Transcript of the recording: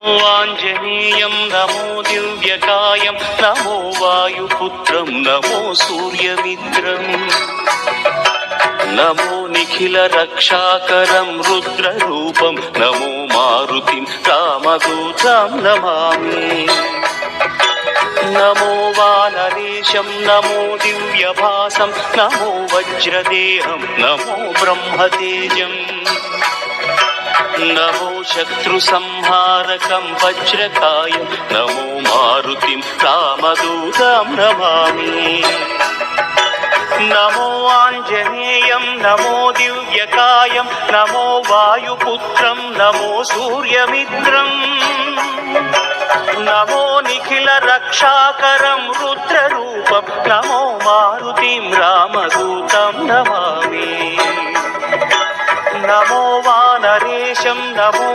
ఆంజనేయం నమో దివ్యకాయం నమో వాయుపుత్రం నమో సూర్యమిత్రం నమో నిఖిల రక్షాకరం రుద్రరూపం నమో మారుతిం రామదూతం నమామి నమో వానరేశం నమో దివ్యభాసం నమో వజ్రదేహం నమో బ్రహ్మతేజం నమో శత్రు సంహారకం వజ్రకాయం నమో మారుతిం రామదూతం నమామి నమో ఆంజనేయం నమో దివ్యకాయం నమో వాయుపుత్రం నమో సూర్యమిత్రం నమో నిఖిల రక్షాకరం రుద్రరూపం నమో మారుతిం రామదూతం నమామి నమో వానరేశం నమో